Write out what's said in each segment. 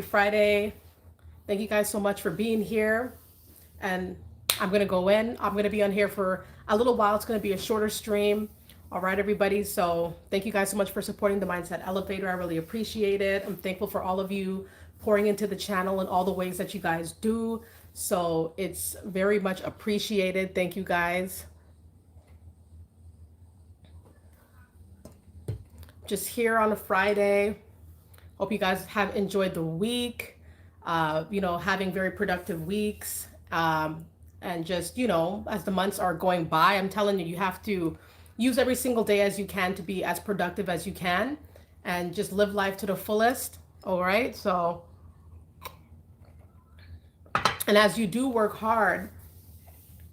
Friday. Thank you guys so much for being here. And I'm going to go in. I'm going to be on here for a little while. It's going to be a shorter stream. All right, everybody. So thank you guys so much for supporting the Mindset Elevator. I really appreciate it. I'm thankful for all of you pouring into the channel and all the ways that you guys do. So it's very much appreciated. Thank you guys. Just here on a Friday. Hope you guys have enjoyed the week, having very productive weeks. And just, as the months are going by, I'm telling you, you have to use every single day as you can to be as productive as you can and just live life to the fullest. All right. So, and as you do work hard,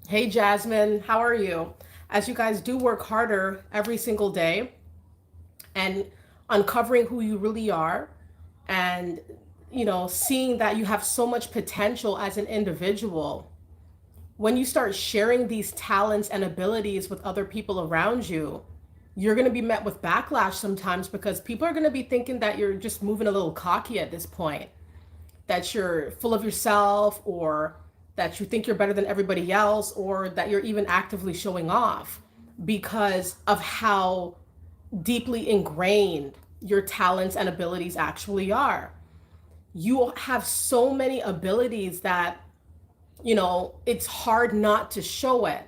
hey, Jasmine, how are you? As you guys do work harder every single day and uncovering who you really are and, seeing that you have so much potential as an individual, when you start sharing these talents and abilities with other people around you, you're going to be met with backlash sometimes because people are going to be thinking that you're just moving a little cocky at this point, that you're full of yourself, or that you think you're better than everybody else, or that you're even actively showing off because of how deeply ingrained your talents and abilities actually are. You have so many abilities that, it's hard not to show it.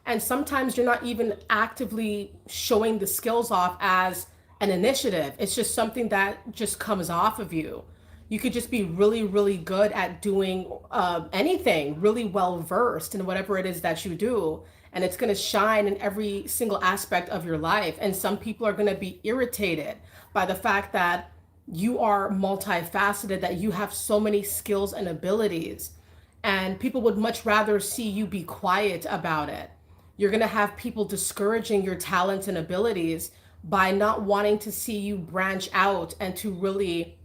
And sometimes you're not even actively showing the skills off as an initiative. It's just something that just comes off of you. You could just be really, really good at doing anything, really well versed in whatever it is that you do. And it's going to shine in every single aspect of your life. And some people are going to be irritated by the fact that you are multifaceted, that you have so many skills and abilities. And people would much rather see you be quiet about it. You're going to have people discouraging your talents and abilities by not wanting to see you branch out and to really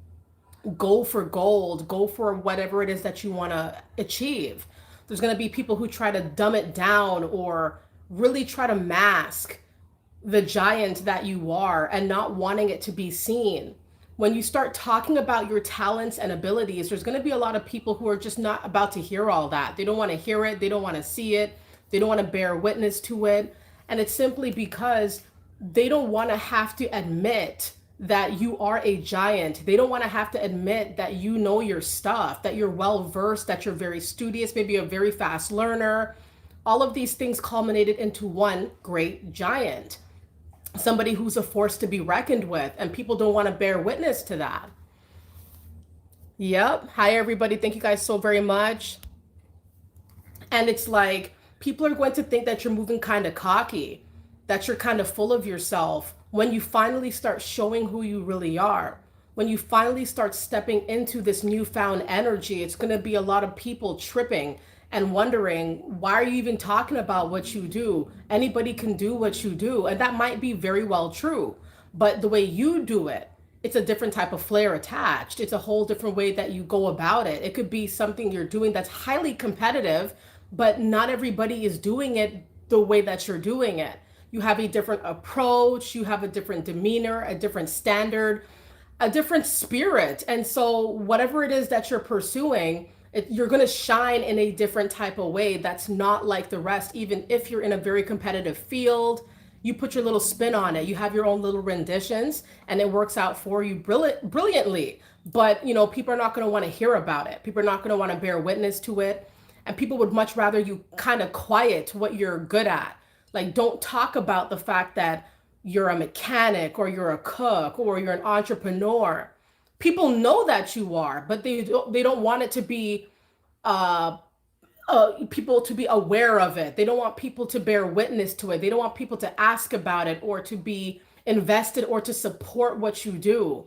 go for gold, go for whatever it is that you want to achieve. There's going to be people who try to dumb it down or really try to mask the giant that you are and not wanting it to be seen. When you start talking about your talents and abilities, there's going to be a lot of people who are just not about to hear all that. They don't want to hear it. They don't want to see it. They don't want to bear witness to it. And it's simply because they don't want to have to admit that you are a giant. They don't want to have to admit that you know your stuff, that you're well versed, that you're very studious, maybe a very fast learner. All of these things culminated into one great giant, somebody who's a force to be reckoned with, and people don't want to bear witness to that. Yep. Hi, everybody. Thank you guys so very much. And it's like people are going to think that you're moving kind of cocky, that you're kind of full of yourself when you finally start showing who you really are. When you finally start stepping into this newfound energy, it's going to be a lot of people tripping and wondering, why are you even talking about what you do? Anybody can do what you do. And that might be very well true. But the way you do it, it's a different type of flair attached. It's a whole different way that you go about it. It could be something you're doing that's highly competitive, but not everybody is doing it the way that you're doing it. You have a different approach, you have a different demeanor, a different standard, a different spirit. And so whatever it is that you're pursuing, you're going to shine in a different type of way that's not like the rest. Even if you're in a very competitive field, you put your little spin on it. You have your own little renditions and it works out for you brilliantly. But, people are not going to want to hear about it. People are not going to want to bear witness to it. And people would much rather you kind of quiet what you're good at. Like, don't talk about the fact that you're a mechanic or you're a cook or you're an entrepreneur. People know that you are, but they don't want it to be people to be aware of it. They don't want people to bear witness to it. They don't want people to ask about it or to be invested or to support what you do.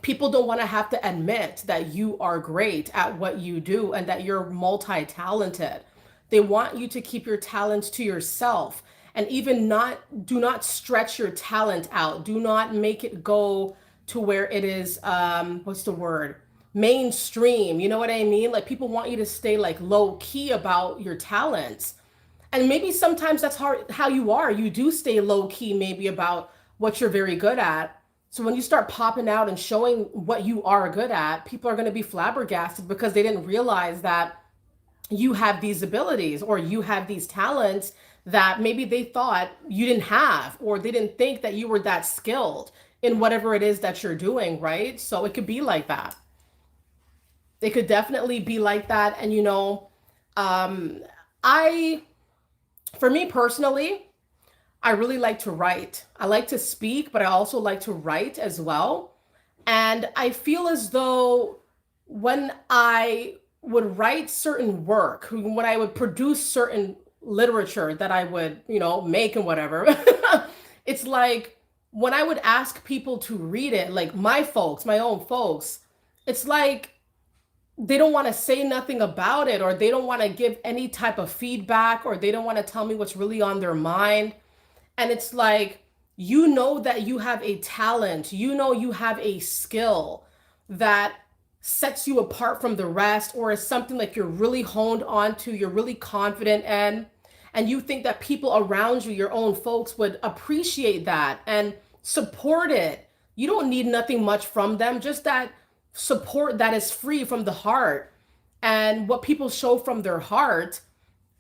People don't want to have to admit that you are great at what you do and that you're multi-talented. They want you to keep your talents to yourself and even do not stretch your talent out. Do not make it go to where it is, mainstream. You know what I mean? Like, people want you to stay like low key about your talents. And maybe sometimes that's how you are. You do stay low key maybe about what you're very good at. So when you start popping out and showing what you are good at, people are going to be flabbergasted because they didn't realize that you have these abilities or you have these talents that maybe they thought you didn't have, or they didn't think that you were that skilled in whatever it is that you're doing, right? So it could be like that. It could definitely be like that. And um, I, for me personally, I really like to write. I like to speak, but I also like to write as well. And I feel as though when I would write certain work, when I would produce certain literature that I would, make and whatever, it's like when I would ask people to read it, like my folks, my own folks, it's like they don't want to say nothing about it, or they don't want to give any type of feedback, or they don't want to tell me what's really on their mind. And it's like, that you have a talent, you have a skill that sets you apart from the rest, or is something like you're really honed onto, you're really confident in, and you think that people around you, your own folks, would appreciate that and support it. You don't need nothing much from them, just that support that is free from the heart. And what people show from their heart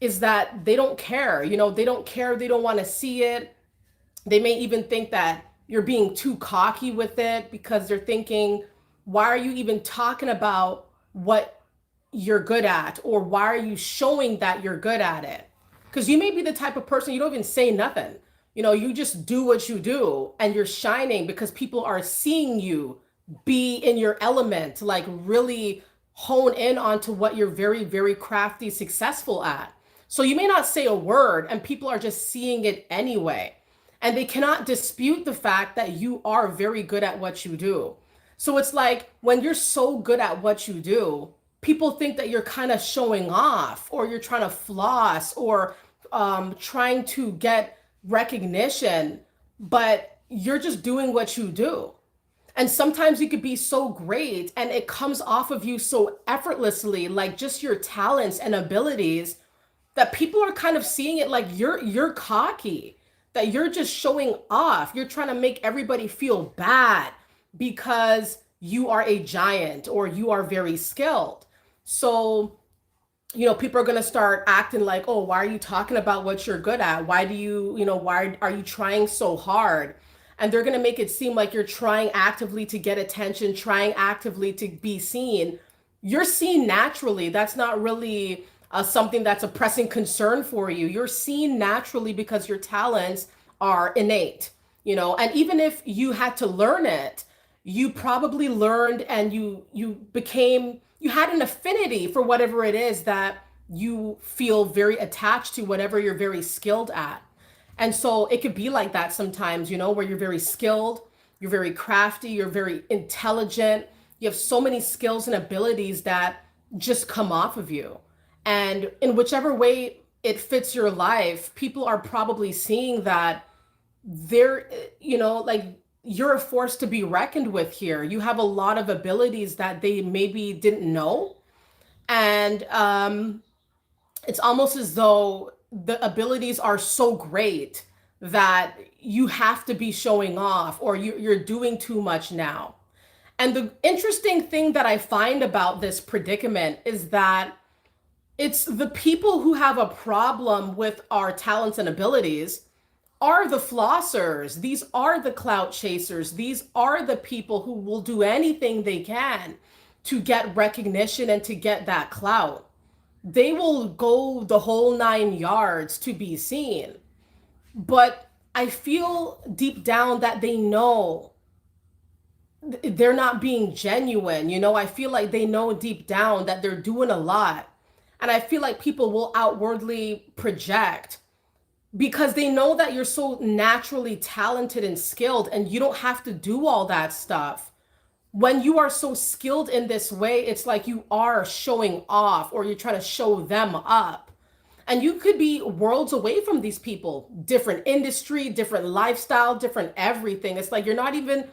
is that they don't care. They don't care. They don't want to see it. They may even think that you're being too cocky with it, because they're thinking, why are you even talking about what you're good at? Or why are you showing that you're good at it? Because you may be the type of person, you don't even say nothing. You just do what you do, and you're shining because people are seeing you be in your element, like really hone in onto what you're very, very crafty, successful at. So you may not say a word, and people are just seeing it anyway. And they cannot dispute the fact that you are very good at what you do. So it's like when you're so good at what you do, people think that you're kind of showing off, or you're trying to floss, or trying to get recognition, but you're just doing what you do. And sometimes you could be so great and it comes off of you so effortlessly, like just your talents and abilities, that people are kind of seeing it like you're cocky, that you're just showing off. You're trying to make everybody feel bad because you are a giant or you are very skilled. So, people are going to start acting like, oh, why are you talking about what you're good at? Why do you, why are you trying so hard? And they're going to make it seem like you're trying actively to get attention, trying actively to be seen. You're seen naturally. That's not really something that's a pressing concern for you. You're seen naturally because your talents are innate, and even if you had to learn it, you probably learned, and you had an affinity for whatever it is that you feel very attached to, whatever you're very skilled at. And so it could be like that sometimes, where you're very skilled, you're very crafty, you're very intelligent, you have so many skills and abilities that just come off of you. And in whichever way it fits your life, people are probably seeing that they're, like, you're a force to be reckoned with here. You have a lot of abilities that they maybe didn't know. And it's almost as though the abilities are so great that you have to be showing off, or you're doing too much now. And the interesting thing that I find about this predicament is that it's the people who have a problem with our talents and abilities are the flossers. These are the clout chasers. These are the people who will do anything they can to get recognition and to get that clout. They will go the whole 9 yards to be seen. But I feel deep down that they know they're not being genuine. I feel like they know deep down that they're doing a lot. And I feel like people will outwardly project because they know that you're so naturally talented and skilled, and you don't have to do all that stuff. When you are so skilled in this way, it's like you are showing off, or you're trying to show them up. And you could be worlds away from these people, different industry, different lifestyle, different everything. It's like you're not even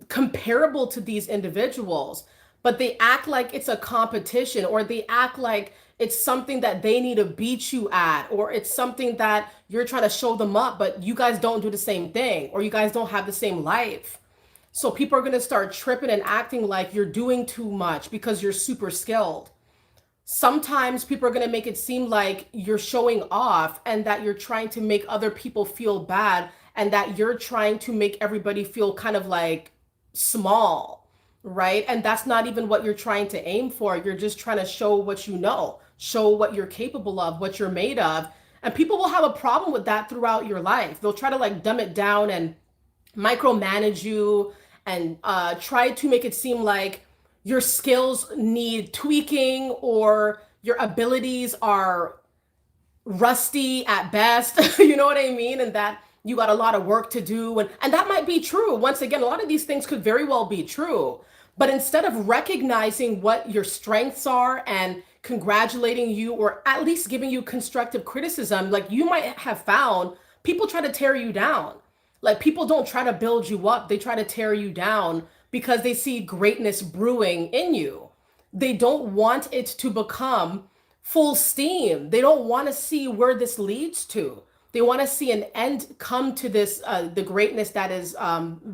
comparable to these individuals, but they act like it's a competition, or they act like it's something that they need to beat you at, or it's something that you're trying to show them up, but you guys don't do the same thing, or you guys don't have the same life. So people are going to start tripping and acting like you're doing too much because you're super skilled. Sometimes people are going to make it seem like you're showing off and that you're trying to make other people feel bad and that you're trying to make everybody feel kind of like small, right? And that's not even what you're trying to aim for. You're just trying to show what you know, show what you're capable of, what you're made of. And people will have a problem with that throughout your life. They'll try to like dumb it down and micromanage you and try to make it seem like your skills need tweaking or your abilities are rusty at best. You know what I mean? And that you got a lot of work to do. And that might be true. Once again, a lot of these things could very well be true. But instead of recognizing what your strengths are and congratulating you or at least giving you constructive criticism, like you might have found people try to tear you down. Like people don't try to build you up, they try to tear you down because they see greatness brewing in you. They don't want it to become full steam. They don't want to see where this leads to. They want to see an end come to this, the greatness that is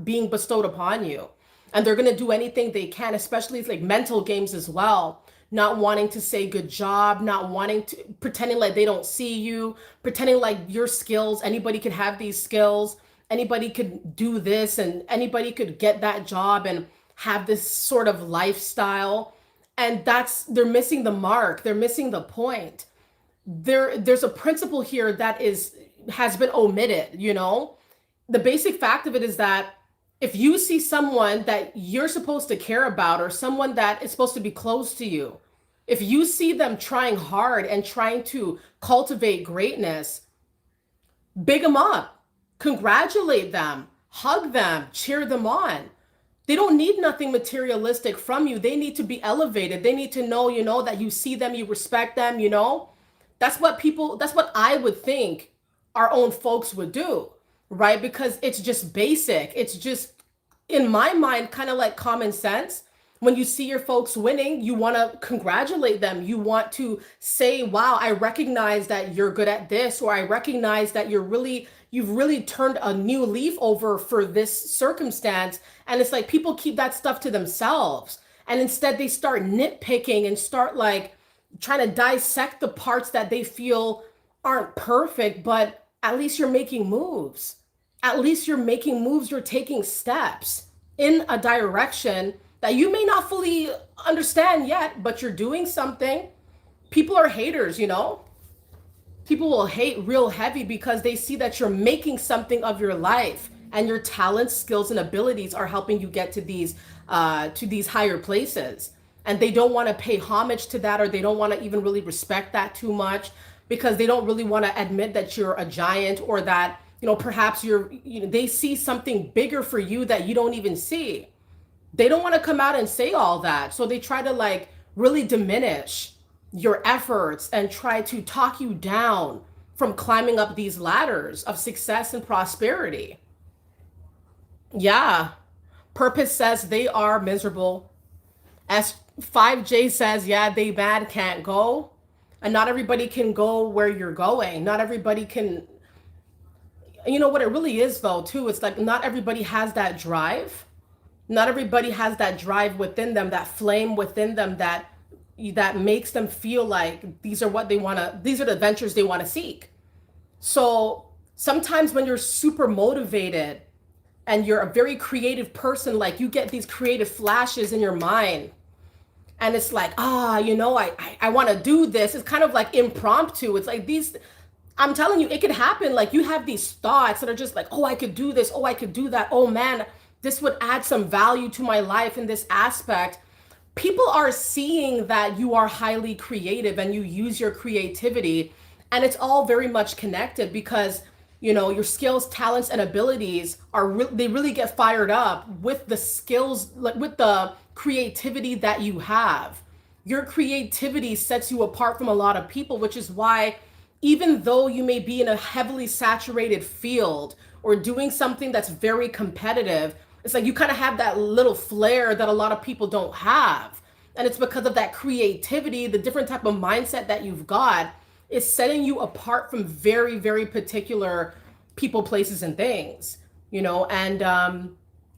being bestowed upon you. And they're going to do anything they can, especially it's like mental games as well. Not wanting to say good job, not wanting to, pretending like they don't see you, pretending like your skills, anybody can have these skills, anybody could do this, and anybody could get that job and have this sort of lifestyle. And they're missing the mark. They're missing the point. There's a principle here that has been omitted, you know? The basic fact of it is that if you see someone that you're supposed to care about or someone that is supposed to be close to you, if you see them trying hard and trying to cultivate greatness, big them up, congratulate them, hug them, cheer them on. They don't need nothing materialistic from you. They need to be elevated. They need to know, you know, that you see them, you respect them, you know. That's what I would think our own folks would do, right? Because it's just basic. It's just, in my mind, kind of like common sense. When you see your folks winning, you want to congratulate them. You want to say, wow, I recognize that you're good at this, or I recognize that you've really turned a new leaf over for this circumstance. And it's like people keep that stuff to themselves. And instead they start nitpicking and start like trying to dissect the parts that they feel aren't perfect, but at least you're making moves. At least you're making moves, you're taking steps in a direction that you may not fully understand yet, but you're doing something. People are haters, you know? People will hate real heavy because they see that you're making something of your life and your talents, skills, and abilities are helping you get to these higher places. And they don't want to pay homage to that, or they don't want to even really respect that too much because they don't really want to admit that you're a giant, or that, you know, perhaps they see something bigger for you that you don't even see. They don't want to come out and say all that. So they try to like really diminish your efforts and try to talk you down from climbing up these ladders of success and prosperity. Yeah. Purpose says they are miserable. S5J says, yeah, they bad can't go. And not everybody can go where you're going. Not everybody can, you know what it really is though, too. It's like not everybody has that drive. Not everybody has that drive within them, that flame within them that makes them feel like these are the adventures they want to seek. So sometimes when you're super motivated and you're a very creative person, like you get these creative flashes in your mind and it's like, you know, I want to do this. It's kind of like impromptu. It's like I'm telling you, it could happen. Like you have these thoughts that are just like, oh, I could do this. Oh, I could do that. Oh man, this would add some value to my life in this aspect. People are seeing that you are highly creative and you use your creativity, and it's all very much connected because, you know, your skills, talents, and abilities they really get fired up with the skills, like with the creativity that you have. Your creativity sets you apart from a lot of people, which is why even though you may be in a heavily saturated field or doing something that's very competitive, it's like you kind of have that little flair that a lot of people don't have. And it's because of that creativity, the different type of mindset that you've got is setting you apart from very, very particular people, places, and things, you know? And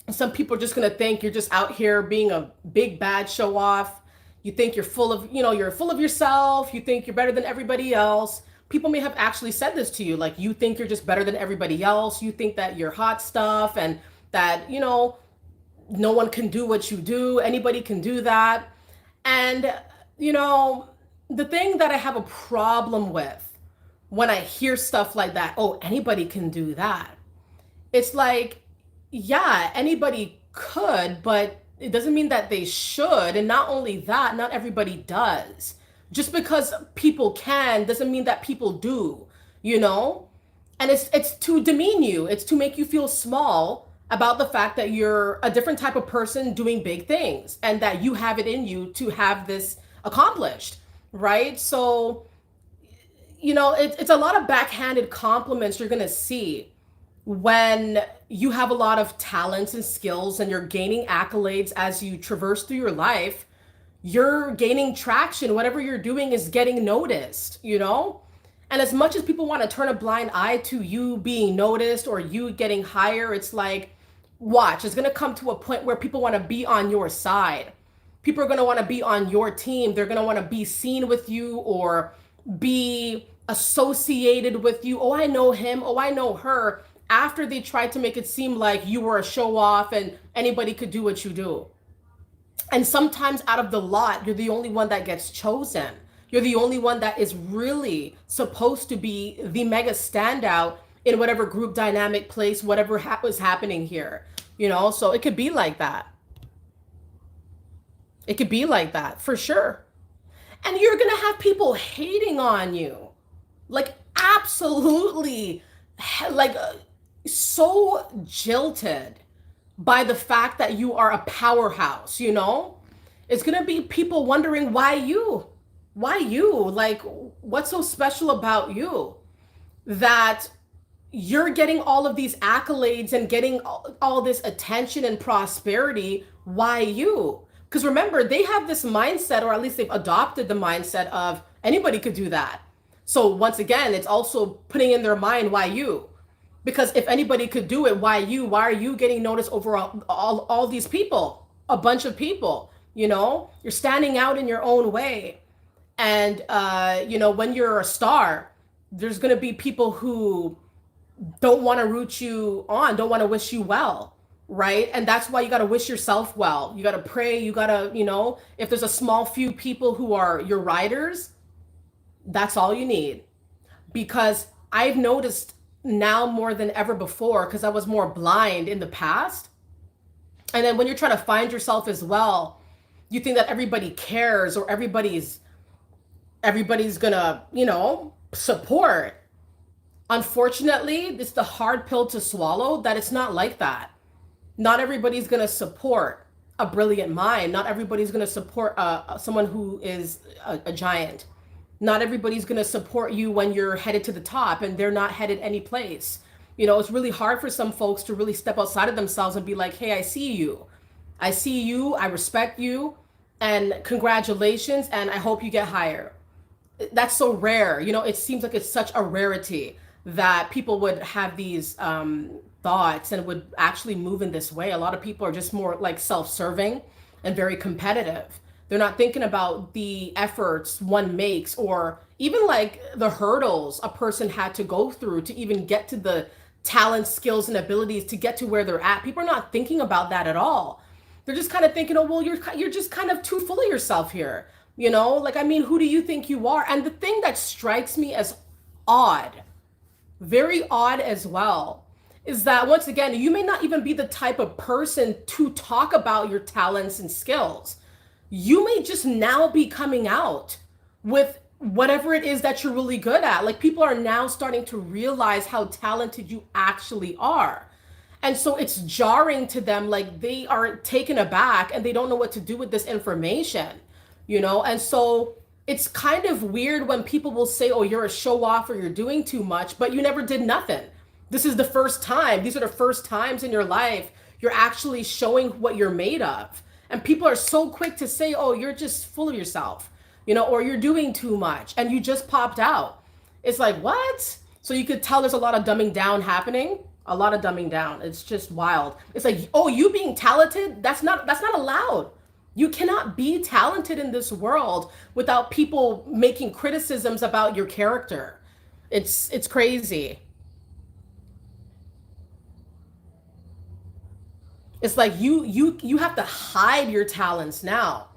Some people are just going to think you're just out here being a big bad show off. You think you're full of, you're full of yourself. You think you're better than everybody else. People may have actually said this to you, like you think you're just better than everybody else. You think that you're hot stuff and that, no one can do what you do. Anybody can do that. And, you know, the thing that I have a problem with when I hear stuff like that, oh, anybody can do that. It's like, yeah, anybody could, but it doesn't mean that they should. And not only that, not everybody does. Just because people can doesn't mean that people do, you know? And it's to demean you. It's to make you feel small about the fact that you're a different type of person doing big things and that you have it in you to have this accomplished, right? So, it's a lot of backhanded compliments you're going to see when you have a lot of talents and skills and you're gaining accolades as you traverse through your life. You're gaining traction. Whatever you're doing is getting noticed, And as much as people want to turn a blind eye to you being noticed or you getting higher, it's like, watch, it's going to come to a point where people want to be on your side. People are going to want to be on your team. They're going to want to be seen with you or be associated with you. Oh, I know him. Oh, I know her. After they tried to make it seem like you were a show off and anybody could do what you do. And sometimes out of the lot, you're the only one that gets chosen. You're the only one that is really supposed to be the mega standout in whatever group dynamic place, whatever was happening here. So it could be like that. It could be like that for sure. And you're going to have people hating on you. Like absolutely, like so jilted by the fact that you are a powerhouse, It's going to be people wondering why you? Like, what's so special about you that you're getting all of these accolades and getting all this attention and prosperity? Why you? Because remember, they have this mindset, or at least they've adopted the mindset of anybody could do that. So once again, it's also putting in their mind, why you? Because if anybody could do it, why you? Why are you getting noticed over all these people? A bunch of people, You're standing out in your own way. And, when you're a star, there's going to be people who don't want to root you on, don't want to wish you well, right? And that's why you got to wish yourself well. You got to pray. You got to, if there's a small few people who are your riders, that's all you need. Because I've noticed now more than ever before, because I was more blind in the past. And then when you're trying to find yourself as well, you think that everybody cares or everybody's gonna, support. Unfortunately, it's the hard pill to swallow that it's not like that. Not everybody's gonna support a brilliant mind. Not everybody's gonna support someone who is a giant. Not everybody's going to support you when you're headed to the top and they're not headed any place. It's really hard for some folks to really step outside of themselves and be like, hey, I see you. I respect you, and congratulations, and I hope you get higher. That's so rare. It seems like it's such a rarity that people would have these thoughts and would actually move in this way. A lot of people are just more like self-serving and very competitive. They're not thinking about the efforts one makes or even like the hurdles a person had to go through to even get to the talents, skills, and abilities to get to where they're at. People are not thinking about that at all. They're just kind of thinking, oh, well, you're just kind of too full of yourself here. Who do you think you are? And the thing that strikes me as odd, very odd as well, is that once again, you may not even be the type of person to talk about your talents and skills. You may just now be coming out with whatever it is that you're really good at. Like people are now starting to realize how talented you actually are. And so it's jarring to them, like they are taken aback and they don't know what to do with this information, And so it's kind of weird when people will say, oh, you're a show off or you're doing too much, but you never did nothing. This is the first time. These are the first times in your life you're actually showing what you're made of. And people are so quick to say, oh, you're just full of yourself, or you're doing too much and you just popped out. It's like, what? So you could tell there's a lot of dumbing down happening. A lot of dumbing down. It's just wild. It's like, oh, you being talented, that's not allowed. You cannot be talented in this world without people making criticisms about your character. It's crazy. It's like you have to hide your talents now.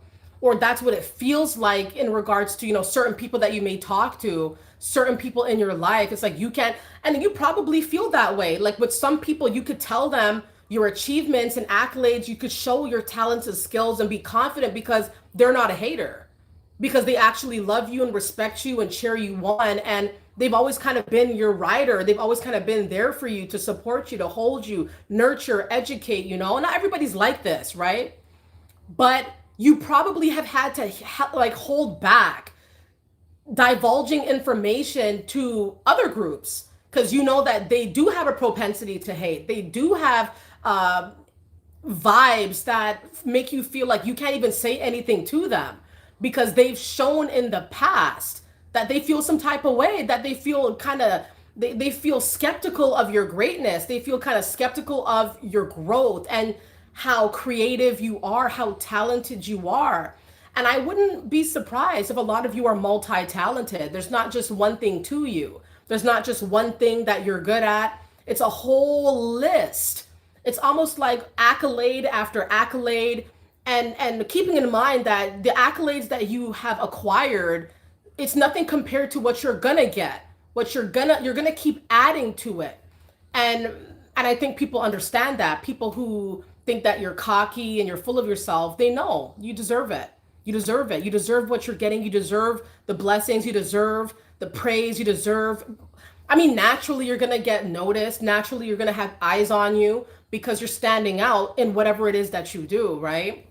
Or that's what it feels like in regards to, certain people that you may talk to, certain people in your life. It's like you can't, and you probably feel that way. Like with some people, you could tell them your achievements and accolades, you could show your talents and skills and be confident because they're not a hater, because they actually love you and respect you and cheer you on. And they've always kind of been your rider. They've always kind of been there for you, to support you, to hold you, nurture, educate, Not everybody's like this, right? But you probably have had to like hold back divulging information to other groups, because you know that they do have a propensity to hate. They do have vibes that make you feel like you can't even say anything to them, because they've shown in the past that they feel some type of way, that they feel kind of, they feel skeptical of your greatness. They feel kind of skeptical of your growth and how creative you are, how talented you are. And I wouldn't be surprised if a lot of you are multi-talented. There's not just one thing to you. There's not just one thing that you're good at. It's a whole list. It's almost like accolade after accolade. And keeping in mind that the accolades that you have acquired, it's nothing compared to what you're gonna get. You're gonna keep adding to it. And I think people understand that. People who think that you're cocky and you're full of yourself, they know you deserve it. You deserve it. You deserve what you're getting. You deserve the blessings. You deserve the praise. You deserve, I mean, naturally you're going to get noticed. Naturally you're going to have eyes on you because you're standing out in whatever it is that you do, right?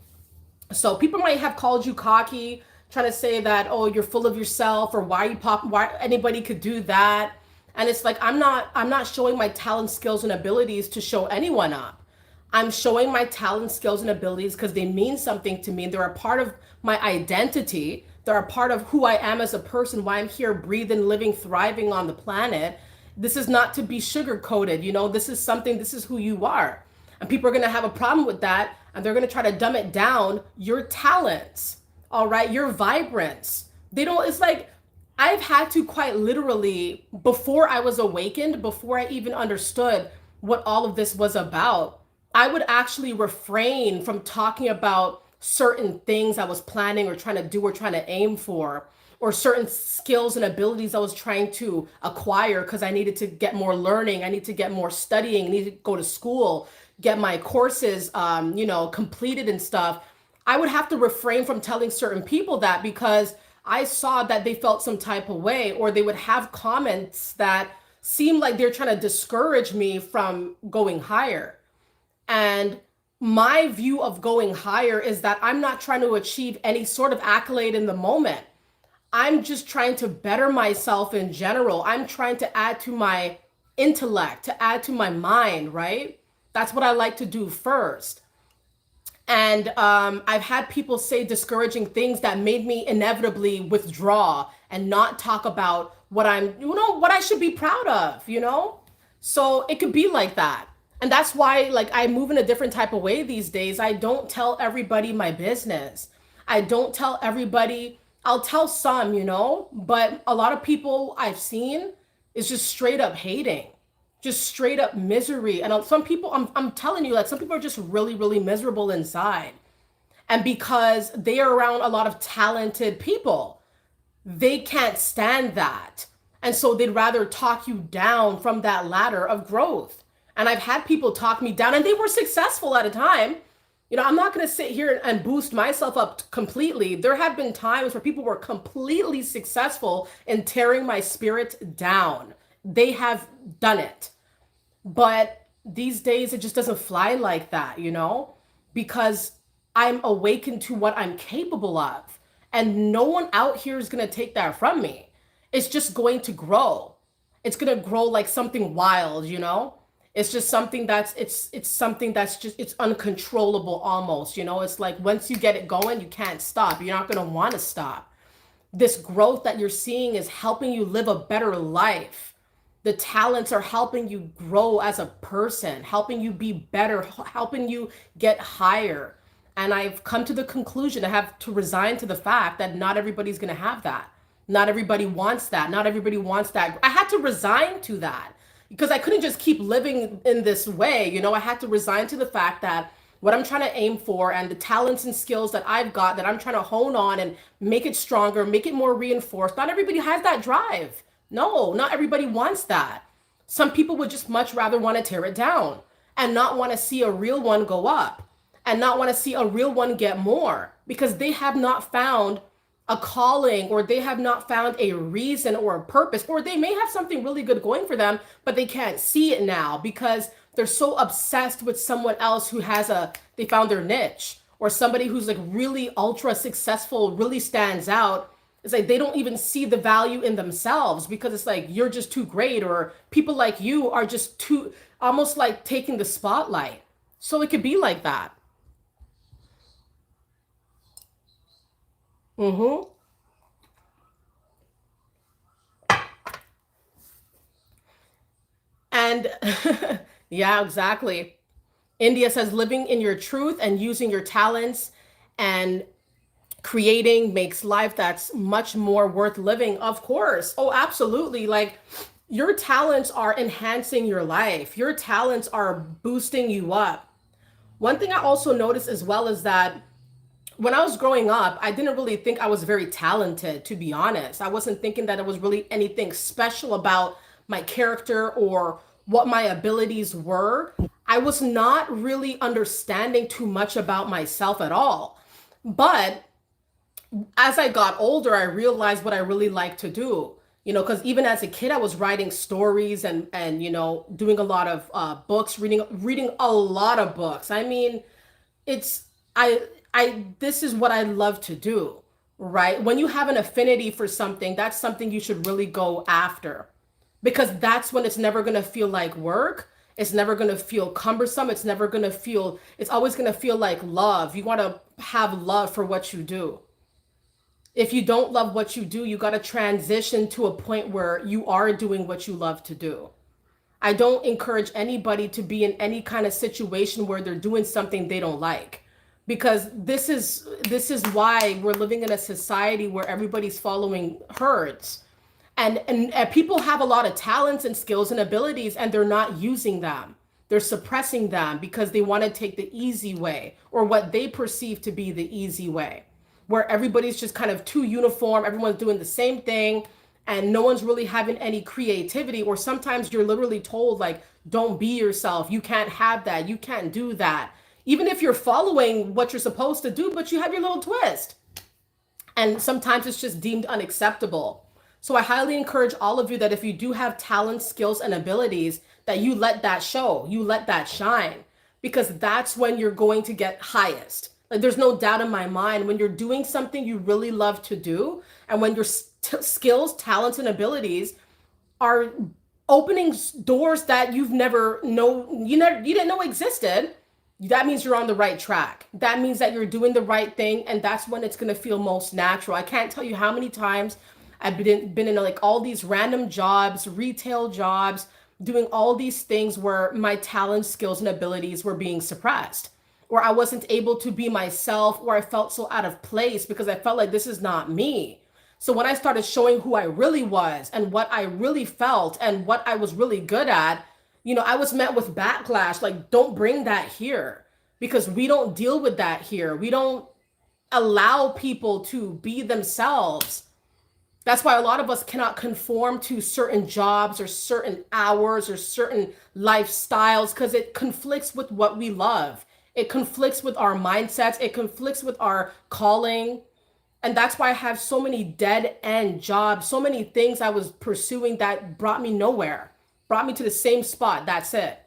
So people might have called you cocky, trying to say that, oh, you're full of yourself, or why you pop, why anybody could do that. And it's like, I'm not showing my talent, skills, and abilities to show anyone up. I'm showing my talent, skills, and abilities because they mean something to me. They're a part of my identity. They're a part of who I am as a person, why I'm here breathing, living, thriving on the planet. This is not to be sugar coated. This is something, this is who you are. And people are going to have a problem with that. And they're going to try to dumb it down. Your talents, all right, your vibrance. It's like, I've had to quite literally, before I was awakened, before I even understood what all of this was about, I would actually refrain from talking about certain things I was planning or trying to do or trying to aim for, or certain skills and abilities I was trying to acquire because I needed to get more learning. I need to get more studying, I need to go to school, get my courses, completed and stuff. I would have to refrain from telling certain people that because I saw that they felt some type of way, or they would have comments that seemed like they're trying to discourage me from going higher. And my view of going higher is that I'm not trying to achieve any sort of accolade in the moment. I'm just trying to better myself in general. I'm trying to add to my intellect, to add to my mind, right? That's what I like to do first. And I've had people say discouraging things that made me inevitably withdraw and not talk about what what I should be proud of. So it could be like that. And that's why, like, I move in a different type of way these days. I don't tell everybody my business. I don't tell everybody. I'll tell some, but a lot of people I've seen is just straight up hating, just straight up misery. And some people, I'm telling you, like, some people are just really, really miserable inside. And because they are around a lot of talented people, they can't stand that. And so they'd rather talk you down from that ladder of growth. And I've had people talk me down, and they were successful at a time. I'm not going to sit here and boost myself up completely. There have been times where people were completely successful in tearing my spirit down. They have done it. But these days, it just doesn't fly like that, because I'm awakened to what I'm capable of. And no one out here is going to take that from me. It's just going to grow. It's going to grow like something wild, It's just something it's something that's just, it's uncontrollable almost, It's like once you get it going, you can't stop. You're not going to want to stop. This growth that you're seeing is helping you live a better life. The talents are helping you grow as a person, helping you be better, helping you get higher. And I've come to the conclusion, I have to resign to the fact that not everybody's going to have that. Not everybody wants that. Not everybody wants that. I had to resign to that because I couldn't just keep living in this way. I had to resign to the fact that what I'm trying to aim for and the talents and skills that I've got that I'm trying to hone on and make it stronger, make it more reinforced. Not everybody has that drive. No, not everybody wants that. Some people would just much rather want to tear it down and not want to see a real one go up and not want to see a real one get more because they have not found a calling, or they have not found a reason or a purpose, or they may have something really good going for them, but they can't see it now because they're so obsessed with someone else who they found their niche, or somebody who's like really ultra successful, really stands out. It's like they don't even see the value in themselves because it's like you're just too great, or people like you are just too, almost like taking the spotlight. So it could be like that. Mm-hmm. And yeah, exactly. India says living in your truth and using your talents and creating makes life that's much more worth living. Of course. Oh, absolutely. Like your talents are enhancing your life. Your talents are boosting you up. One thing I also noticed as well is that when I was growing up, I didn't really think I was very talented, to be honest. I wasn't thinking that it was really anything special about my character or what my abilities were. I was not really understanding too much about myself at all. But as I got older, I realized what I really like to do. Because even as a kid, I was writing stories and doing a lot of books, reading a lot of books. I mean, it's I this is what I love to do, right? When you have an affinity for something, that's something you should really go after because that's when it's never going to feel like work. It's never going to feel cumbersome. It's always going to feel like love. You want to have love for what you do. If you don't love what you do, you got to transition to a point where you are doing what you love to do. I don't encourage anybody to be in any kind of situation where they're doing something they don't like because this is why we're living in a society where everybody's following herds. And people have a lot of talents and skills and abilities and they're not using them. They're suppressing them because they want to take the easy way or what they perceive to be the easy way, where everybody's just kind of too uniform, everyone's doing the same thing, and no one's really having any creativity. Or sometimes you're literally told, like, don't be yourself. You can't have that. You can't do that. Even if you're following what you're supposed to do, but you have your little twist. And sometimes it's just deemed unacceptable. So I highly encourage all of you that if you do have talents, skills, and abilities, that you let that show, you let that shine, because that's when you're going to get highest. Like there's no doubt in my mind when you're doing something you really love to do, and when your skills, talents, and abilities are opening doors that you didn't know existed, that means you're on the right track. That means that you're doing the right thing, and that's when it's going to feel most natural. I can't tell you how many times I've been in like all these random jobs, retail jobs, doing all these things where my talents, skills, and abilities were being suppressed, or I wasn't able to be myself, or I felt so out of place because I felt like this is not me. So when I started showing who I really was and what I really felt and what I was really good at, I was met with backlash. Like, don't bring that here because we don't deal with that here. We don't allow people to be themselves. That's why a lot of us cannot conform to certain jobs or certain hours or certain lifestyles because it conflicts with what we love. It conflicts with our mindsets. It conflicts with our calling. And that's why I have so many dead end jobs, so many things I was pursuing that brought me nowhere, brought me to the same spot. That's it.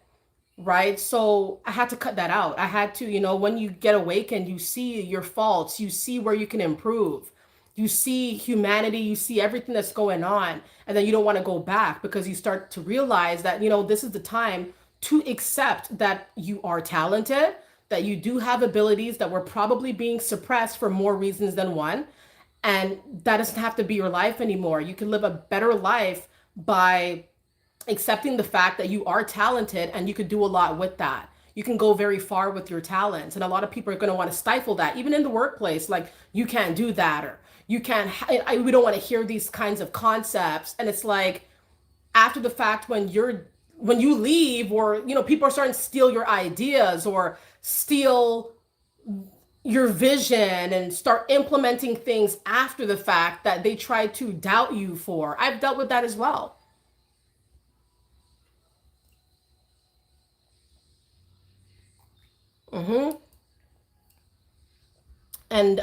Right. So I had to cut that out. I had to, when you get awakened, you see your faults, you see where you can improve. You see humanity, you see everything that's going on, and then you don't want to go back because you start to realize that, this is the time to accept that you are talented, that you do have abilities that were probably being suppressed for more reasons than one. And that doesn't have to be your life anymore. You can live a better life by accepting the fact that you are talented and you could do a lot with that. You can go very far with your talents. And a lot of people are going to want to stifle that, even in the workplace. Like, you can't do that, or you can't, we don't want to hear these kinds of concepts. And it's like, after the fact, when you leave, or, people are starting to steal your ideas or steal your vision and start implementing things after the fact that they tried to doubt you for. I've dealt with that as well. hmm And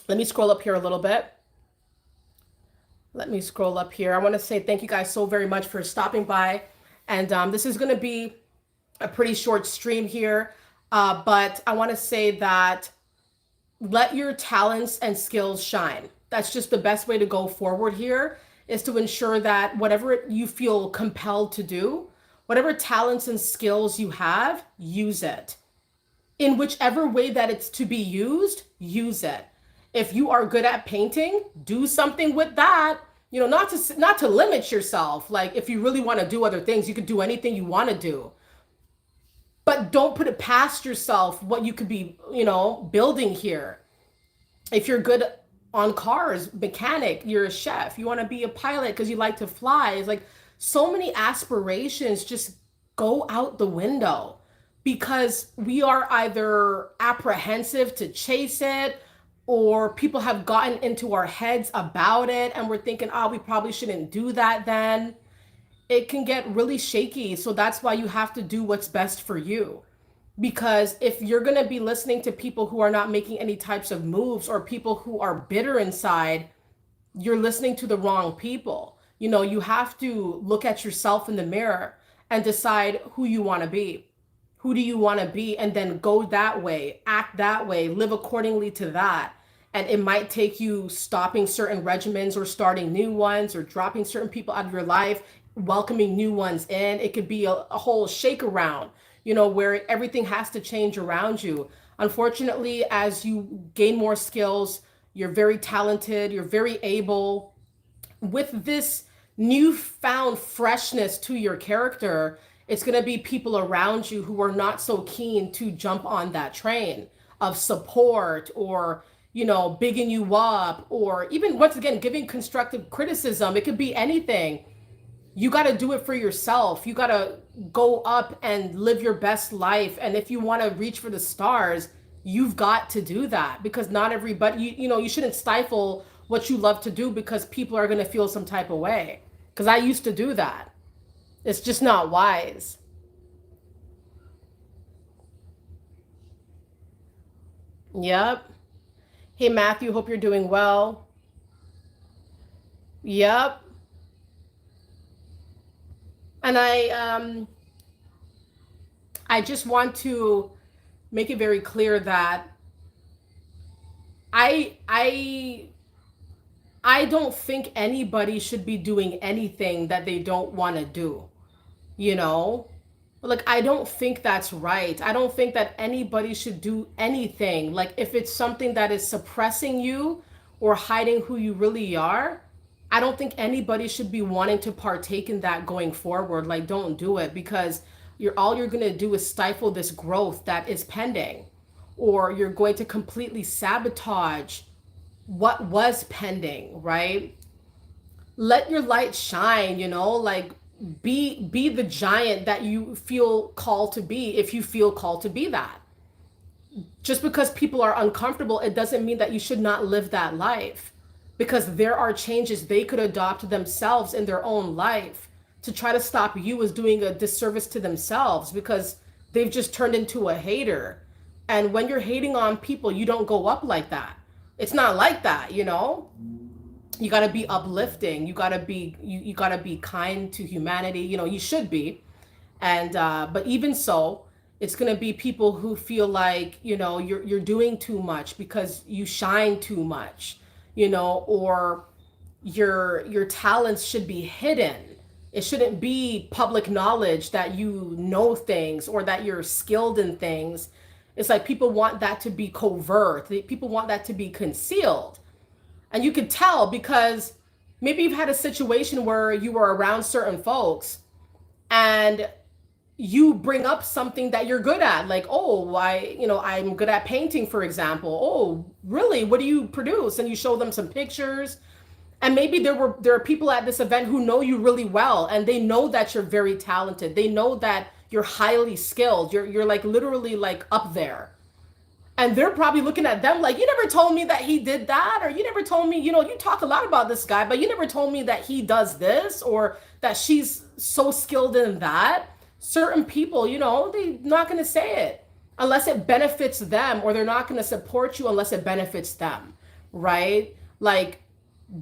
let me scroll up here a little bit. Let me scroll up here. I want to say thank you guys so very much for stopping by. And this is going to be a pretty short stream here. But I want to say that let your talents and skills shine. That's just the best way to go forward here, is to ensure that whatever you feel compelled to do, whatever talents and skills you have, use it. In whichever way that it's to be used, use it. If you are good at painting, do something with that. Not to limit yourself. Like, if you really want to do other things, you could do anything you want to do. But don't put it past yourself what you could be, building here. If you're good on cars, mechanic, you're a chef, you want to be a pilot because you like to fly. It's like, so many aspirations just go out the window because we are either apprehensive to chase it, or people have gotten into our heads about it and we're thinking, oh, we probably shouldn't do that then. It can get really shaky. So that's why you have to do what's best for you. Because if you're going to be listening to people who are not making any types of moves, or people who are bitter inside, you're listening to the wrong people. You have to look at yourself in the mirror and decide who you want to be. Who do you want to be? And then go that way, act that way, live accordingly to that. And it might take you stopping certain regimens or starting new ones, or dropping certain people out of your life, welcoming new ones in. It could be a whole shake around, where everything has to change around you. Unfortunately, as you gain more skills, you're very talented, you're very able. With this newfound freshness to your character, it's going to be people around you who are not so keen to jump on that train of support, or, bigging you up, or even, once again, giving constructive criticism. It could be anything. You got to do it for yourself. You got to go up and live your best life. And if you want to reach for the stars, you've got to do that, because not everybody, you shouldn't stifle what you love to do because people are going to feel some type of way. Because I used to do that. It's just not wise. Yep. Hey, Matthew, hope you're doing well. Yep. And I just want to make it very clear that I I I don't think anybody should be doing anything that they don't want to do, you know? Like, I don't think that's right. I don't think that anybody should do anything. Like, if it's something that is suppressing you or hiding who you really are, I don't think anybody should be wanting to partake in that going forward. Like, don't do it, because you're going to do is stifle this growth that is pending, or you're going to completely sabotage what was pending, right? Let your light shine, like, be the giant that you feel called to be, if you feel called to be that. Just because people are uncomfortable, it doesn't mean that you should not live that life, because there are changes they could adopt themselves in their own life. To try to stop you is doing a disservice to themselves, because they've just turned into a hater. And when you're hating on people, you don't go up like that. It's not like that. You got to be uplifting. You got to be kind to humanity. You should be. And but even so, it's going to be people who feel like, you're doing too much because you shine too much, or your talents should be hidden. It shouldn't be public knowledge that you know things or that you're skilled in things. It's like people want that to be covert. People want that to be concealed. And you could tell, because maybe you've had a situation where you were around certain folks and you bring up something that you're good at, like, oh, I'm good at painting, for example. Oh, really? What do you produce? And you show them some pictures. And maybe there are people at this event who know you really well, and they know that you're very talented. They know that you're highly skilled. You're like literally like up there. And they're probably looking at them like, you never told me that he did that, or you never told me, you talk a lot about this guy, but you never told me that he does this, or that she's so skilled in that. Certain people, they're not going to say it unless it benefits them, or they're not going to support you unless it benefits them, right? Like,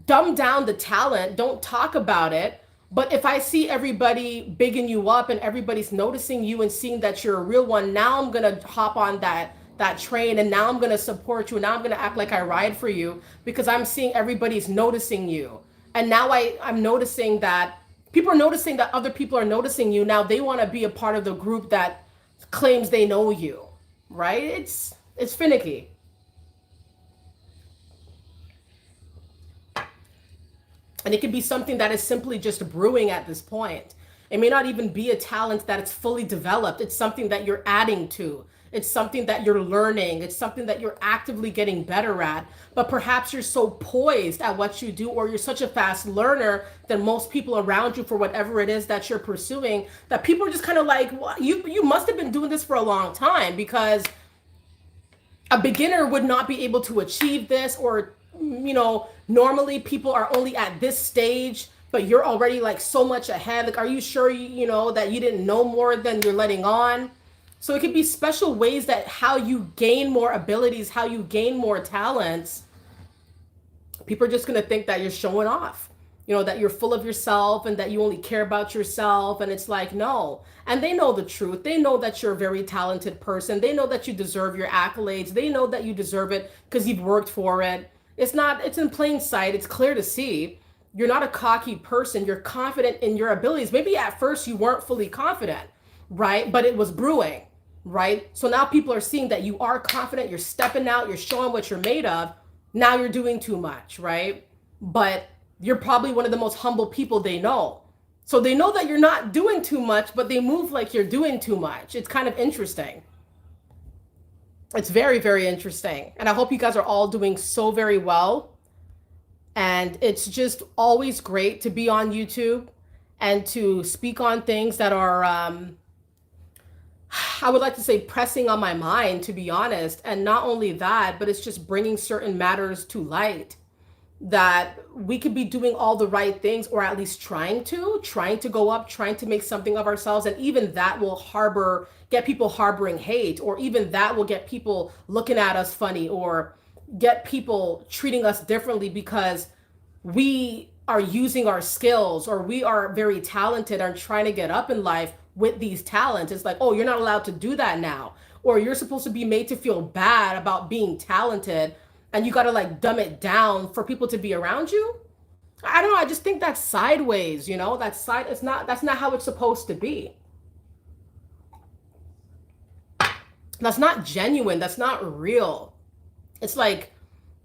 dumb down the talent, don't talk about it. But if I see everybody bigging you up and everybody's noticing you and seeing that you're a real one, now I'm going to hop on that train, and now I'm going to support you, and now I'm going to act like I ride for you because I'm seeing everybody's noticing you. And now I'm noticing that people are noticing that other people are noticing you. Now they want to be a part of the group that claims they know you, right? It's finicky. And it could be something that is simply just brewing at this point. It may not even be a talent that it's fully developed. It's something that you're adding to. It's something that you're learning. It's something that you're actively getting better at. But perhaps you're so poised at what you do, or you're such a fast learner than most people around you for whatever it is that you're pursuing, that people are just kind of like, well, you must have been doing this for a long time, because a beginner would not be able to achieve this, or normally people are only at this stage, but you're already like so much ahead. Like, are you sure that you didn't know more than you're letting on? So it could be special ways that how you gain more abilities, how you gain more talents. People are just going to think that you're showing off, that you're full of yourself and that you only care about yourself. And it's like, no. And they know the truth. They know that you're a very talented person. They know that you deserve your accolades. They know that you deserve it because you've worked for it. It's in plain sight. It's clear to see. You're not a cocky person. You're confident in your abilities. Maybe at first you weren't fully confident, right? But it was brewing, right? So now people are seeing that you are confident. You're stepping out. You're showing what you're made of. Now you're doing too much, right? But you're probably one of the most humble people they know. So they know that you're not doing too much, but they move like you're doing too much. It's kind of interesting. It's very, very interesting. And I hope you guys are all doing so very well. And it's just always great to be on YouTube and to speak on things that are, I would like to say, pressing on my mind, to be honest. And not only that, but it's just bringing certain matters to light, that we could be doing all the right things, or at least trying to go up, trying to make something of ourselves. And even that will get people harboring hate, or even that will get people looking at us funny, or get people treating us differently because we are using our skills, or we are very talented and trying to get up in life with these talents. It's like, oh, you're not allowed to do that now, or you're supposed to be made to feel bad about being talented, and you got to like dumb it down for people to be around you. I don't know. I just think that's sideways, that's not how it's supposed to be. That's not genuine. That's not real. It's like,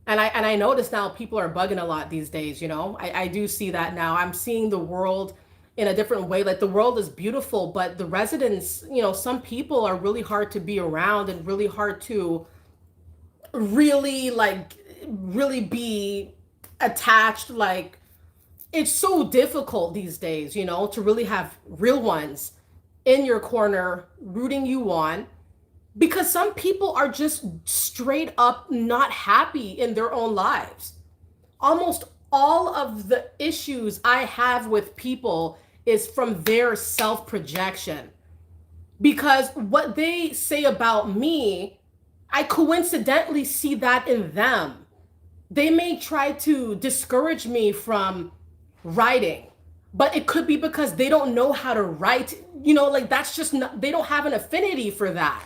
and I notice now people are bugging a lot these days, I do see that now. I'm seeing the world in a different way. Like, the world is beautiful, but the residents, some people are really hard to be around, and really hard to really be attached. Like, it's so difficult these days, to really have real ones in your corner rooting you on, because some people are just straight up not happy in their own lives. Almost all of the issues I have with people is from their self-projection, because what they say about me, I coincidentally see that in them. They may try to discourage me from writing, but it could be because they don't know how to write. That's just not, they don't have an affinity for that.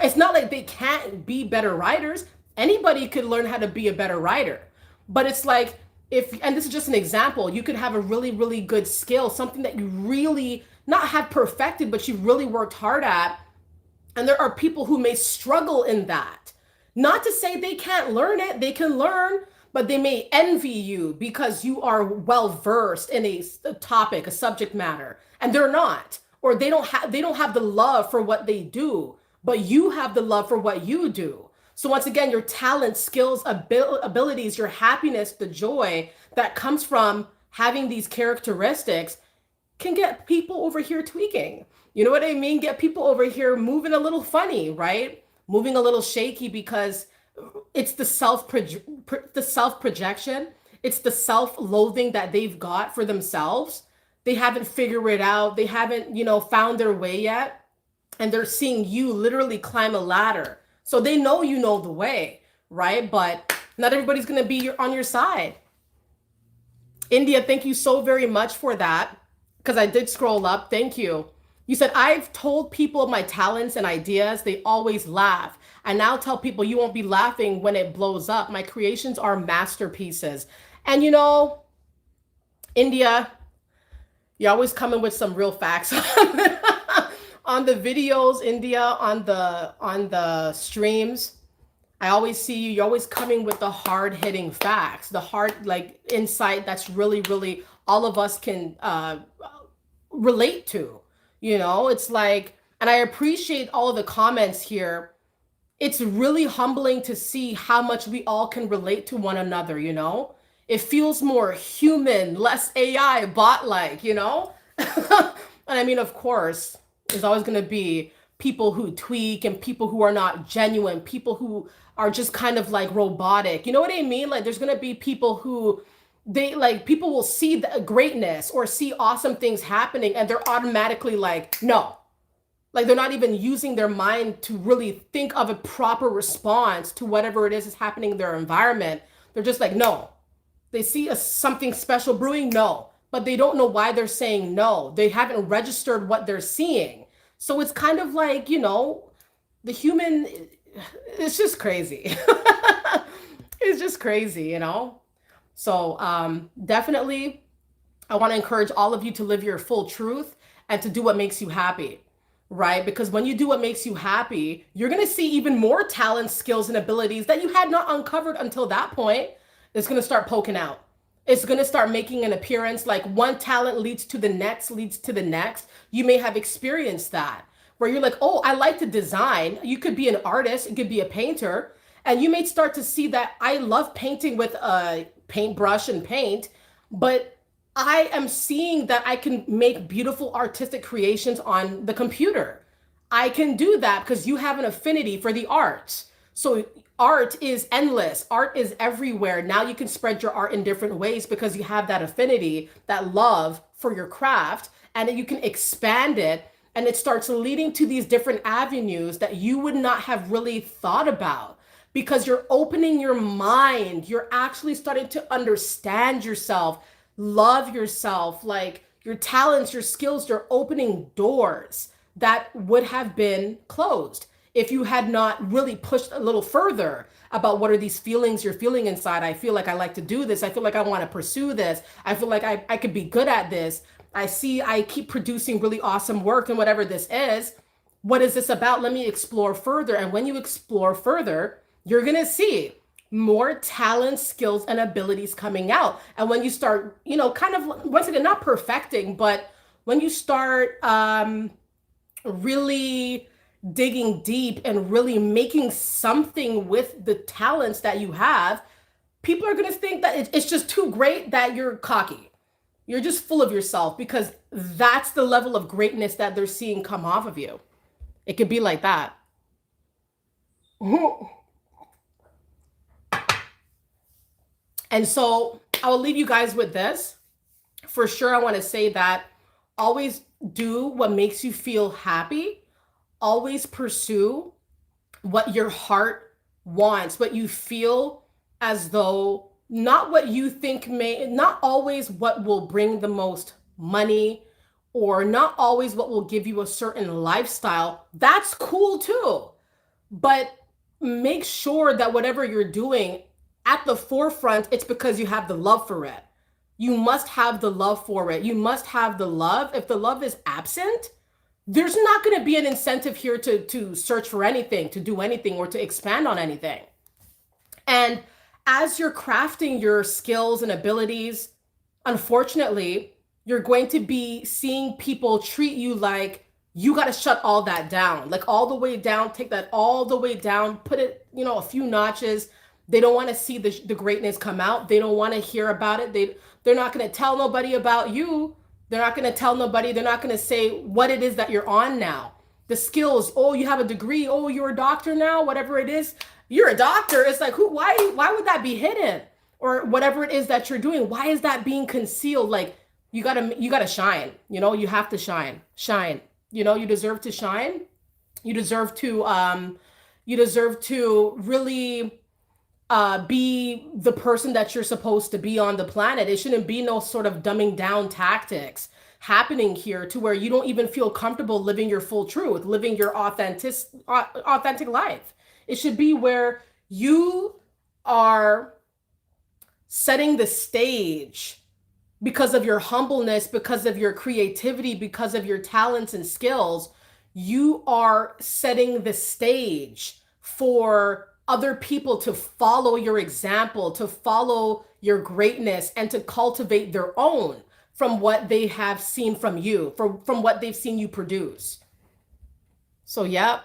It's not like they can't be better writers. Anybody could learn how to be a better writer. But it's like, and this is just an example, you could have a really, really good skill, something that you really not have perfected, but you really worked hard at. And there are people who may struggle in that. Not to say they can't learn it, they can learn, but they may envy you because you are well versed in a topic, a subject matter, and they're not, or they don't have the love for what they do, but you have the love for what you do. So once again, your talent, skills, abilities, your happiness, the joy that comes from having these characteristics can get people over here tweaking. You know what I mean? Get people over here moving a little funny, right? Moving a little shaky because it's the self projection. It's the self loathing that they've got for themselves. They haven't figured it out. They haven't, found their way yet, and they're seeing you literally climb a ladder. So they know you know the way, right? But not everybody's going to be on your side. India, thank you so very much for that, because I did scroll up. Thank you. You said, I've told people my talents and ideas. They always laugh. I now tell people you won't be laughing when it blows up. My creations are masterpieces. And India, you're always coming with some real facts on the videos, India, on the streams. I always see you. You're always coming with the hard hitting facts, the hard like insight that's really, really all of us can relate to. It's like, and I appreciate all of the comments here. It's really humbling to see how much we all can relate to one another. It feels more human, less AI, bot-like. And I mean, of course, there's always going to be people who tweak and people who are not genuine, people who are just kind of like robotic. You know what I mean? Like, there's going to be people who people will see the greatness or see awesome things happening and they're automatically like, no. Like, they're not even using their mind to really think of a proper response to whatever it is happening in their environment. They're just like, no. They see something special brewing, no. But they don't know why they're saying no. They haven't registered what they're seeing. So it's kind of like, the human, it's just crazy. It's just crazy. So definitely, I want to encourage all of you to live your full truth and to do what makes you happy, right? Because when you do what makes you happy, you're going to see even more talents, skills, and abilities that you had not uncovered until that point. It's going to start poking out. It's going to start making an appearance. Like, one talent leads to the next, leads to the next. You may have experienced that where you're like, oh, I like to design. You could be an artist. It could be a painter. And you may start to see that I love painting with a paintbrush and paint, but I am seeing that I can make beautiful artistic creations on the computer. I can do that because you have an affinity for the arts. So art is endless. Art is everywhere. Now you can spread your art in different ways because you have that affinity, that love for your craft, and then you can expand it, and it starts leading to these different avenues that you would not have really thought about because you're opening your mind. You're actually starting to understand yourself, love yourself, like your talents, your skills. You're opening doors that would have been closed if you had not really pushed a little further about what are these feelings you're feeling inside. I feel like I like to do this. I feel like I want to pursue this. I feel like I could be good at this. I keep producing really awesome work and whatever this is. What is this about? Let me explore further. And when you explore further, you're going to see more talents, skills, and abilities coming out. And when you start, kind of, once again, not perfecting, but when you start really digging deep and really making something with the talents that you have, people are going to think that it's just too great, that you're cocky. You're just full of yourself, because that's the level of greatness that they're seeing come off of you. It could be like that. And so I'll leave you guys with this. For sure, I want to say that always do what makes you feel happy. Always pursue what your heart wants, what you feel as though, not what you think not always what will bring the most money, or not always what will give you a certain lifestyle. That's cool too. But make sure that whatever you're doing at the forefront, it's because you have the love for it. You must have the love for it. You must have the love. If the love is absent, there's not going to be an incentive here to search for anything, to do anything, or to expand on anything. And as you're crafting your skills and abilities, unfortunately, you're going to be seeing people treat you like you got to shut all that down, like all the way down, take that all the way down, put it, a few notches. They don't want to see the greatness come out. They don't want to hear about it. They're not going to tell nobody about you. They're not going to tell nobody. They're not going to say what it is that you're on now. The skills. Oh, you have a degree. Oh, you're a doctor now. Whatever it is, you're a doctor. It's like, who? Why would that be hidden? Or whatever it is that you're doing. Why is that being concealed? Like you gotta shine. You have to shine. You deserve to shine. You deserve to really be the person that you're supposed to be on the planet. It shouldn't be no sort of dumbing down tactics happening here to where you don't even feel comfortable living your full truth, living your authentic life. It should be where you are setting the stage because of your humbleness, because of your creativity, because of your talents and skills. You are setting the stage for other people to follow your example, to follow your greatness, and to cultivate their own from what they have seen from you, from what they've seen you produce. So, yep.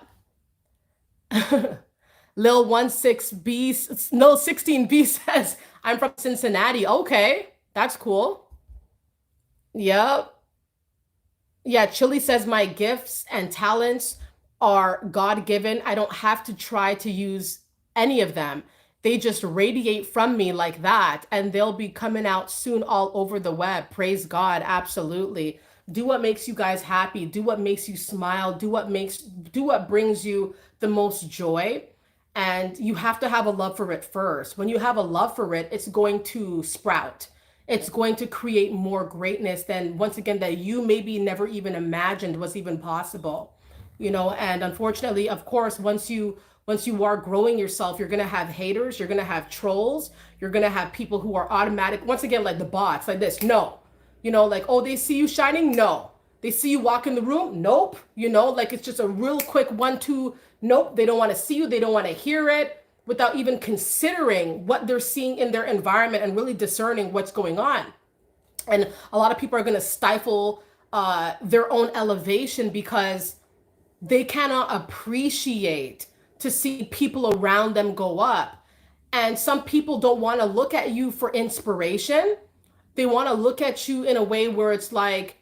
Lil 16B, no, 16B says, I'm from Cincinnati. Okay, that's cool. Yep. Yeah, Chili says my gifts and talents are God-given. I don't have to try to use any of them. They just radiate from me like that, and they'll be coming out soon all over the web. Praise God. Absolutely. Do what makes you guys happy. Do what makes you smile. Do what brings you the most joy. And you have to have a love for it first. When you have a love for it, it's going to sprout. It's going to create more greatness than, once again, that you maybe never even imagined was even possible. And unfortunately, of course, once you are growing yourself, you're going to have haters, you're going to have trolls, you're going to have people who are automatic, once again, like the bots, like this. No. Like, oh, they see you shining. No. They see you walk in the room. Nope. Like it's just a real quick 1-2. Nope. They don't want to see you. They don't want to hear it, without even considering what they're seeing in their environment and really discerning what's going on. And a lot of people are going to stifle their own elevation because they cannot appreciate to see people around them go up. And some people don't want to look at you for inspiration. They want to look at you in a way where it's like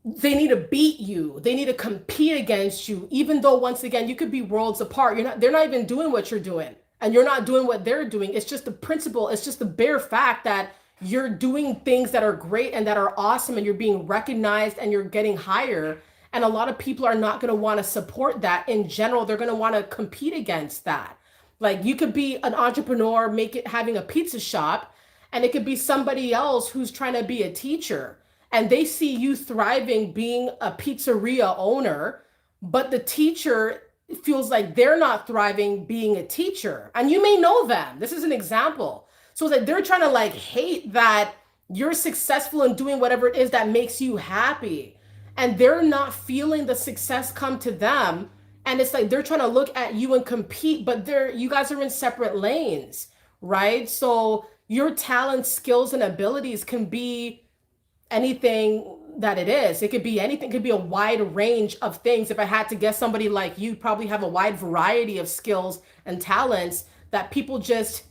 they need to beat you. They need to compete against you, even though, once again, you could be worlds apart. They're not even doing what you're doing, and you're not doing what they're doing. It's just the principle. It's just the bare fact that you're doing things that are great and that are awesome, and you're being recognized and you're getting higher. And a lot of people are not going to want to support that in general. They're going to want to compete against that. Like, you could be an entrepreneur, having a pizza shop, and it could be somebody else who's trying to be a teacher. And they see you thriving being a pizzeria owner, but the teacher feels like they're not thriving being a teacher. And you may know them. This is an example. So that they're trying to like hate that you're successful in doing whatever it is that makes you happy. And they're not feeling the success come to them. And it's like they're trying to look at you and compete, but you guys are in separate lanes, right? So your talents, skills, and abilities can be anything that it is. It could be anything. It could be a wide range of things. If I had to guess, somebody like you probably have a wide variety of skills and talents that people just,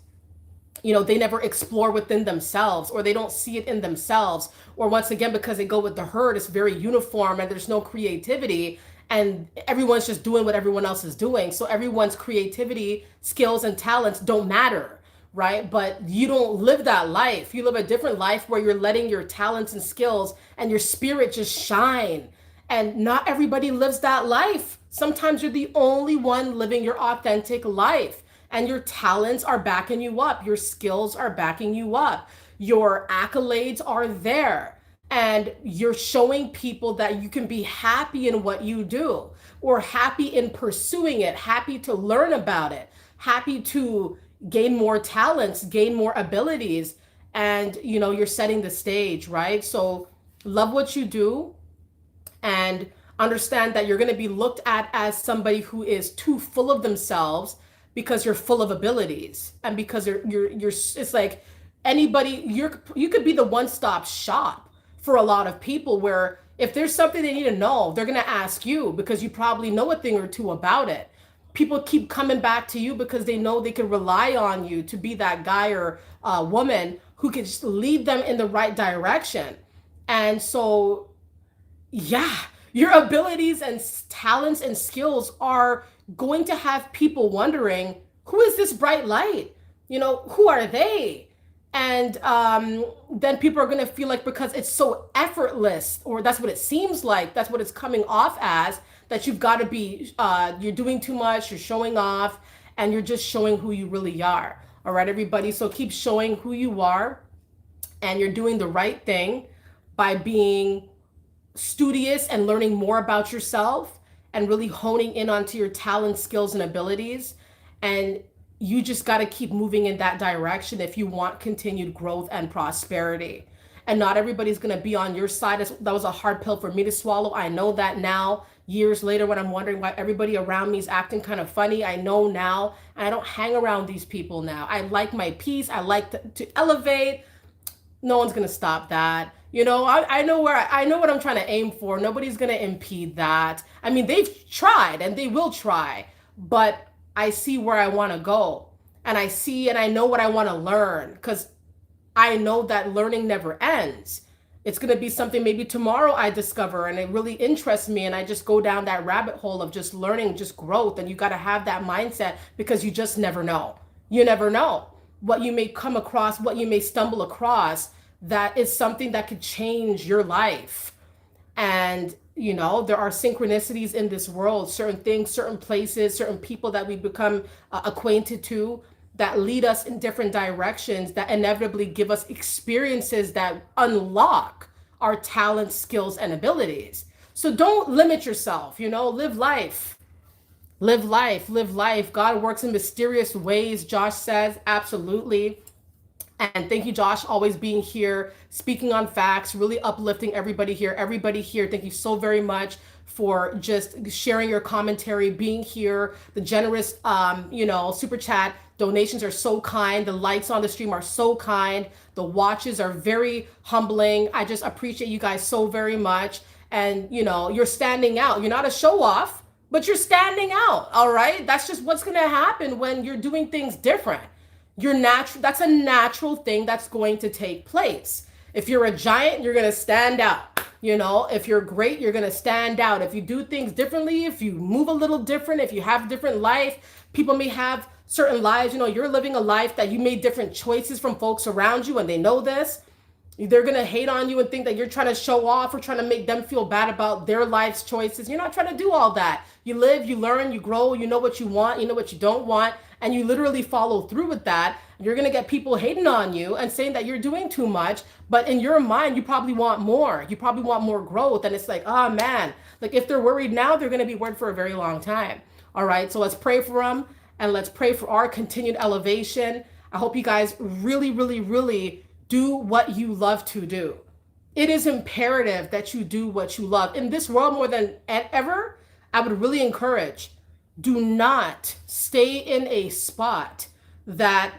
they never explore within themselves, or they don't see it in themselves. Or once again, because they go with the herd, it's very uniform and there's no creativity, and everyone's just doing what everyone else is doing. So everyone's creativity, skills, and talents don't matter. Right? But you don't live that life. You live a different life where you're letting your talents and skills and your spirit just shine. And not everybody lives that life. Sometimes you're the only one living your authentic life, and your talents are backing you up. Your skills are backing you up. Your accolades are there. And you're showing people that you can be happy in what you do, or happy in pursuing it, happy to learn about it, happy to gain more talents, gain more abilities, and you're setting the stage, right? So love what you do, and understand that you're going to be looked at as somebody who is too full of themselves, because you're full of abilities, and because you're it's like anybody, you could be the one-stop shop for a lot of people, where if there's something they need to know, they're going to ask you because you probably know a thing or two about it. People keep coming back to you because they know they can rely on you to be that guy or woman who can just lead them in the right direction. And so, yeah, your abilities and talents and skills are going to have people wondering, who is this bright light? Who are they? And then people are going to feel like, because it's so effortless, or that's what it seems like, that's what it's coming off as, that you've got to be, you're doing too much, you're showing off, and you're just showing who you really are. All right, everybody. So keep showing who you are, and you're doing the right thing by being studious and learning more about yourself and really honing in onto your talents, skills, and abilities. And you just got to keep moving in that direction if you want continued growth and prosperity. And not everybody's going to be on your side. That was a hard pill for me to swallow. I know that now, years later, when I'm wondering why everybody around me is acting kind of funny. I know now, and I don't hang around these people now. I like my peace. I like to elevate. No one's going to stop that. I know what I'm trying to aim for. Nobody's going to impede that. I mean, they've tried and they will try, but I see where I want to go, and I see and I know what I want to learn, because I know that learning never ends. It's going to be something maybe tomorrow I discover and it really interests me, and I just go down that rabbit hole of just learning, just growth. And you got to have that mindset, because you just never know. You never know what you may come across, what you may stumble across, that is something that could change your life. And there are synchronicities in this world, certain things, certain places, certain people that we become acquainted to, that lead us in different directions, that inevitably give us experiences that unlock our talents, skills, and abilities. So don't limit yourself, live life. Live life, live life. God works in mysterious ways, Josh says. Absolutely. And thank you, Josh, always being here, speaking on facts, really uplifting everybody here. Everybody here, thank you so very much for just sharing your commentary, being here. The generous, super chat donations are so kind. The likes on the stream are so kind. The watches are very humbling. I just appreciate you guys so very much. And, you're standing out. You're not a show off, but you're standing out. All right. That's just what's going to happen when you're doing things different. That's a natural thing that's going to take place. If you're a giant, you're going to stand out. If you're great, you're going to stand out. If you do things differently, if you move a little different, if you have a different life, people may have certain lives. You're living a life that you made different choices from folks around you, and they know this. They're going to hate on you and think that you're trying to show off or trying to make them feel bad about their life's choices. You're not trying to do all that. You live, you learn, you grow, you know what you want, you know what you don't want, and you literally follow through with that. You're going to get people hating on you and saying that you're doing too much, but in your mind, you probably want more. You probably want more growth. And it's like, oh man, like if they're worried now, they're going to be worried for a very long time. All right. So let's pray for them, and let's pray for our continued elevation. I hope you guys really, really, really do what you love to do. It is imperative that you do what you love. In this world, more than ever, I would really encourage, do not stay in a spot that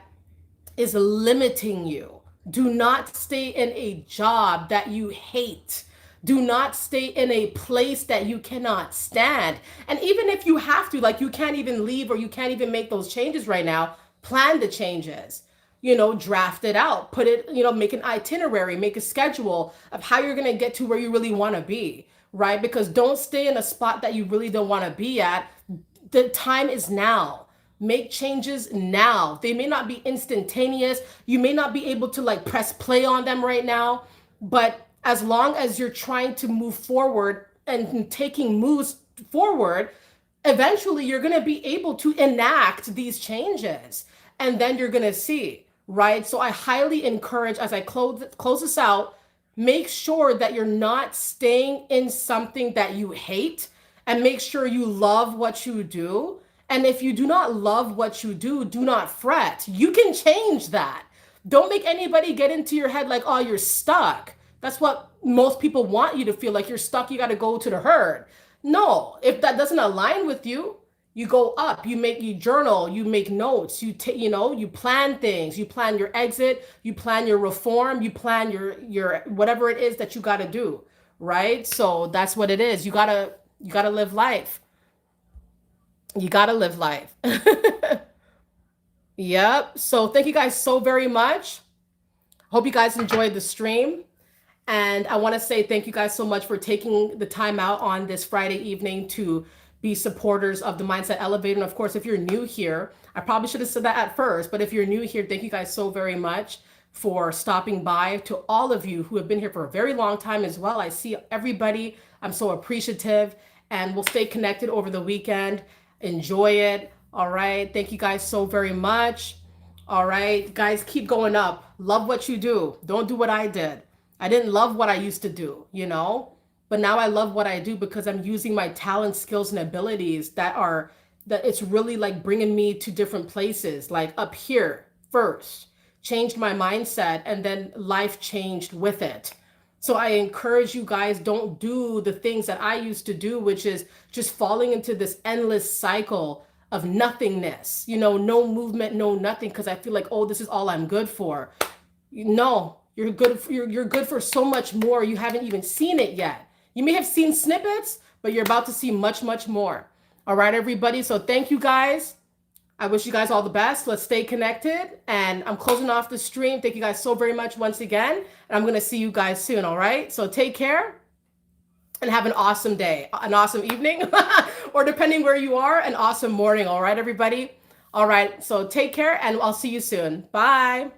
is limiting you. Do not stay in a job that you hate. Do not stay in a place that you cannot stand. And even if you have to, like you can't even leave or you can't even make those changes right now, plan the changes. Draft it out, put it, make an itinerary, make a schedule of how you're going to get to where you really want to be, right? Because don't stay in a spot that you really don't want to be at. The time is now. Make changes now. They may not be instantaneous. You may not be able to press play on them right now, but as long as you're trying to move forward and taking moves forward, eventually you're going to be able to enact these changes, and then you're going to see, right? So I highly encourage, as I close this out, make sure that you're not staying in something that you hate, and make sure you love what you do. And if you do not love what you do not fret. You can change that. Don't make anybody get into your head like, oh, you're stuck. That's what most people want you to feel, like you're stuck. You got to go to the herd. No, if that doesn't align with you, you go up, you journal, you make notes, you plan things, you plan your exit, you plan your reform, you plan your whatever it is that you got to do, right? So that's what it is. You got to live life. You got to live life. Yep. So thank you guys so very much. Hope you guys enjoyed the stream. And I want to say thank you guys so much for taking the time out on this Friday evening to be supporters of the Mindset Elevator. And of course, if you're new here, I probably should have said that at first, but if you're new here, thank you guys so very much for stopping by. To all of you who have been here for a very long time as well, I see everybody. I'm so appreciative, and we'll stay connected over the weekend. Enjoy it. All right. Thank you guys so very much. All right, guys, keep going up. Love what you do. Don't do what I did. I didn't love what I used to do, but now I love what I do because I'm using my talents, skills, and abilities that it's really like bringing me to different places, like up here first, changed my mindset, and then life changed with it. So I encourage you guys, don't do the things that I used to do, which is just falling into this endless cycle of nothingness, no movement, no nothing, because I feel like, oh, this is all I'm good for. No, you're good for so much more. You haven't even seen it yet. You may have seen snippets, but you're about to see much, much more. All right, everybody. So thank you guys. I wish you guys all the best. Let's stay connected. And I'm closing off the stream. Thank you guys so very much once again. And I'm going to see you guys soon. All right. So take care and have an awesome day, an awesome evening, or depending where you are, an awesome morning. All right, everybody. All right. So take care and I'll see you soon. Bye.